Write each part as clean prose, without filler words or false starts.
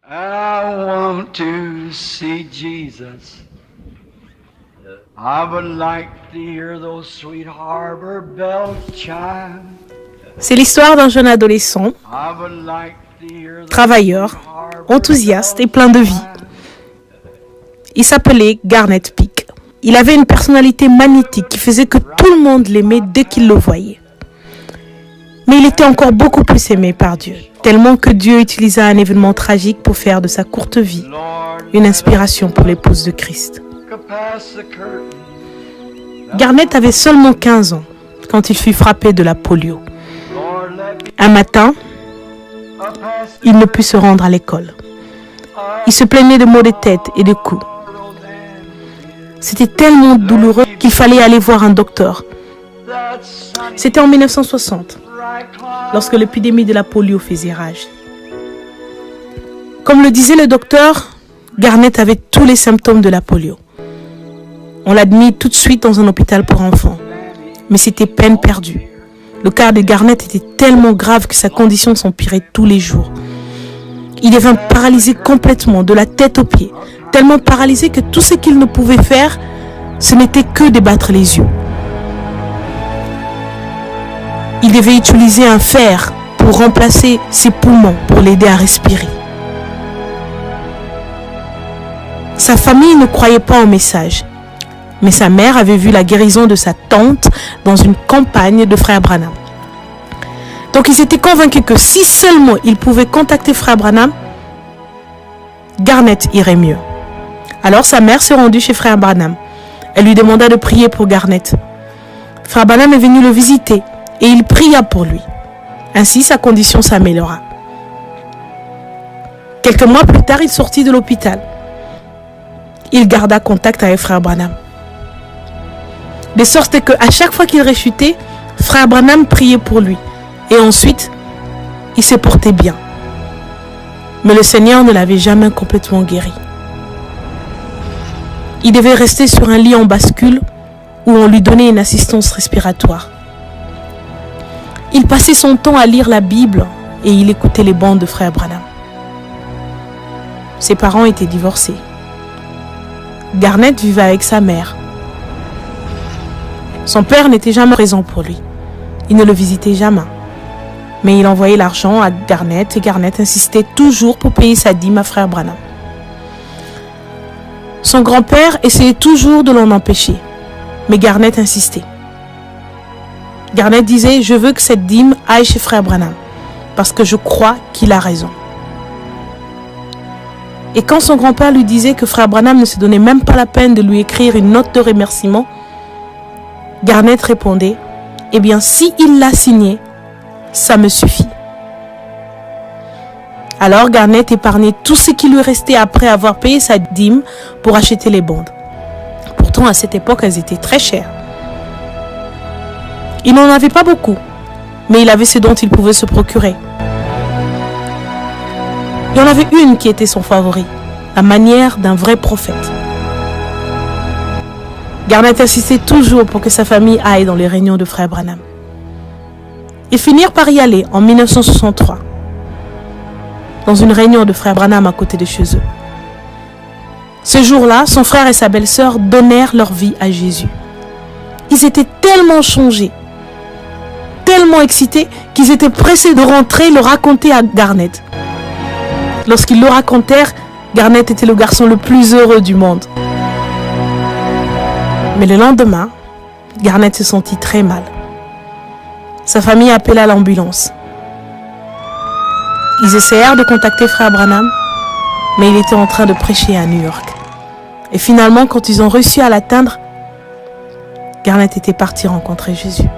I want to see Jesus. I would like to hear those sweet harbor bells chime. C'est l'histoire d'un jeune adolescent, I would like to hear those travailleur, sweet harbor enthousiaste et bells plein de vie. chime. Il s'appelait Garnet Peak. Il avait une personnalité magnétique qui faisait que tout le monde l'aimait dès qu'il le voyait. Mais il était encore beaucoup plus aimé par Dieu, tellement que Dieu utilisa un événement tragique pour faire de sa courte vie Lord, une inspiration pour l'épouse de Christ. look past the curtain. Garnet avait seulement 15 ans quand il fut frappé de la polio. Lord, let me Un matin, up past the il ne put se rendre à l'école. Il se plaignait de maux de tête et de coups. world and C'était tellement douloureux qu'il fallait aller voir un docteur. that sunny C'était en 1960, bright cloud. lorsque l'épidémie de la polio faisait rage. Comme le disait le docteur, Garnet avait tous les symptômes de la polio. On l'a admis tout de suite dans un hôpital pour enfants. Mais c'était peine perdue. Le cas de Garnet était tellement grave que sa condition s'empirait tous les jours. Il devint paralysé complètement, de la tête aux pieds. Tellement paralysé que tout ce qu'il ne pouvait faire, ce n'était que de battre les yeux. Il devait utiliser un fer pour remplacer ses poumons, pour l'aider à respirer. Sa famille ne croyait pas au message. Mais sa mère avait vu la guérison de sa tante dans une campagne de Frère Branham. Donc ils étaient convaincus que si seulement ils pouvaient contacter Frère Branham, Garnet irait mieux. Alors sa mère se rendit chez Frère Branham. Elle lui demanda de prier pour Garnet. Frère Branham est venu le visiter et il pria pour lui. Ainsi sa condition s'améliora. Quelques mois plus tard, il sortit de l'hôpital. Il garda contact avec Frère Branham. De sorte qu'à chaque fois qu'il rechutait, Frère Branham priait pour lui. Et ensuite, il se portait bien. Mais le Seigneur ne l'avait jamais complètement guéri. Il devait rester sur un lit en bascule où on lui donnait une assistance respiratoire. Il passait son temps à lire la Bible et il écoutait les bandes de Frère Branham. Ses parents étaient divorcés. Garnet vivait avec sa mère. Son père n'était jamais présent pour lui. Il ne le visitait jamais. Mais il envoyait l'argent à Garnet et Garnet insistait toujours pour payer sa dîme à Frère Branham. Son grand-père essayait toujours de l'en empêcher. Mais Garnet insistait. Garnet disait « Je veux que cette dîme aille chez Frère Branham parce que je crois qu'il a raison. » Et quand son grand-père lui disait que Frère Branham ne se donnait même pas la peine de lui écrire une note de remerciement, Garnet répondait « Eh bien, si il l'a signé, ça me suffit. » Alors Garnet épargnait tout ce qui lui restait après avoir payé sa dîme pour acheter les bandes. Pourtant, à cette époque, elles étaient très chères. Il n'en avait pas beaucoup, mais il avait ce dont il pouvait se procurer. Il y en avait une qui était son favori, la manière d'un vrai prophète. Garnet insistait toujours pour que sa famille aille dans les réunions de Frère Branham. Ils finirent par y aller en 1963, dans une réunion de Frère Branham à côté de chez eux. Ce jour-là, son frère et sa belle-sœur donnèrent leur vie à Jésus. Ils étaient tellement changés, tellement excités, qu'ils étaient pressés de rentrer le raconter à Garnet. Lorsqu'ils le racontèrent, Garnet était le garçon le plus heureux du monde. Mais le lendemain, Garnet se sentit très mal. Sa famille appela l'ambulance. Ils essayèrent de contacter Frère Branham, mais il était en train de prêcher à New York. Et finalement, quand ils ont réussi à l'atteindre, Garnet était parti rencontrer Jésus.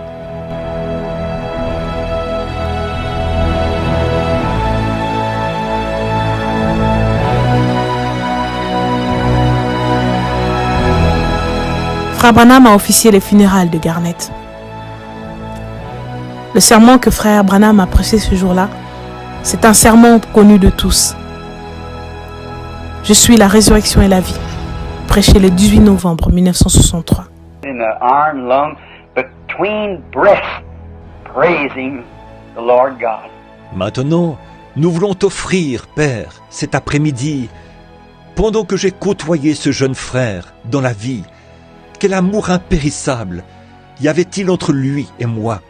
Frère Branham a officié les funérailles de Garnet. Le sermon que Frère Branham a prêché ce jour-là, c'est un sermon connu de tous. Je suis la résurrection et la vie, prêché le 18 novembre 1963. In the iron lung, between breaths, praising the Lord God. Maintenant, nous voulons t'offrir, Père, cet après-midi, pendant que j'ai côtoyé ce jeune frère dans la vie, quel amour impérissable y avait-il entre lui et moi?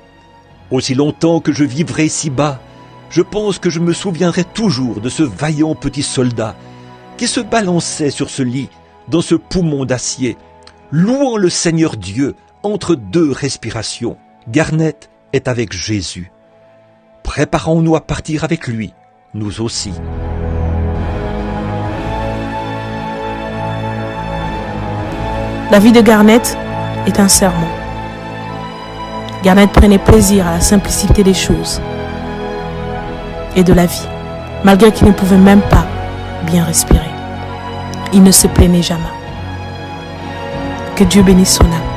Aussi longtemps que je vivrai ici-bas, je pense que je me souviendrai toujours de ce vaillant petit soldat qui se balançait sur ce lit, dans ce poumon d'acier, louant le Seigneur Dieu entre deux respirations. Garnett est avec Jésus. Préparons-nous à partir avec lui, nous aussi. La vie de Garnett est un sermon. Garnett prenait plaisir à la simplicité des choses et de la vie, malgré qu'il ne pouvait même pas bien respirer. Il ne se plaignait jamais. Que Dieu bénisse son âme.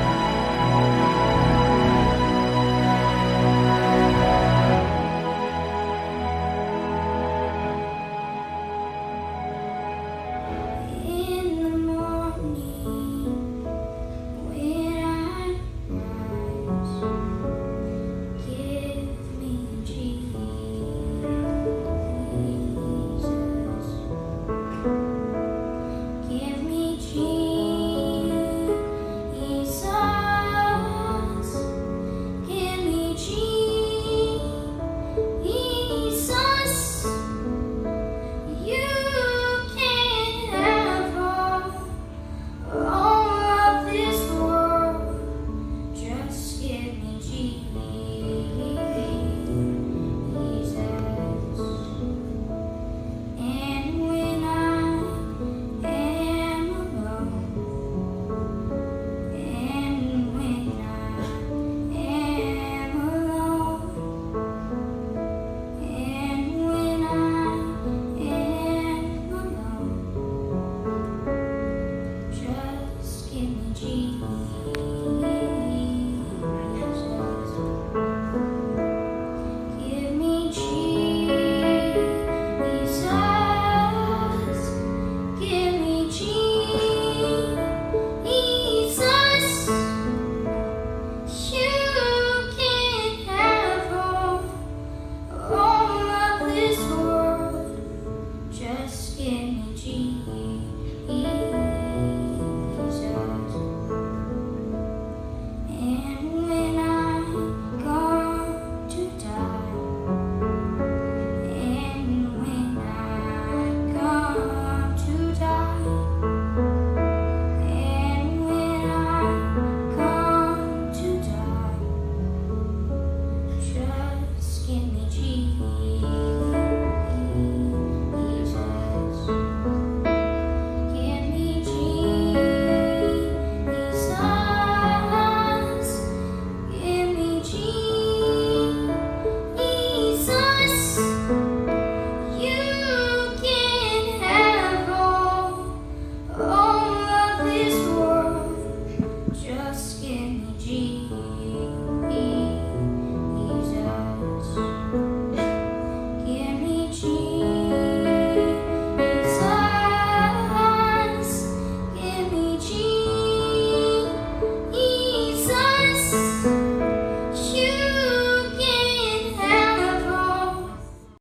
Just give me Jesus.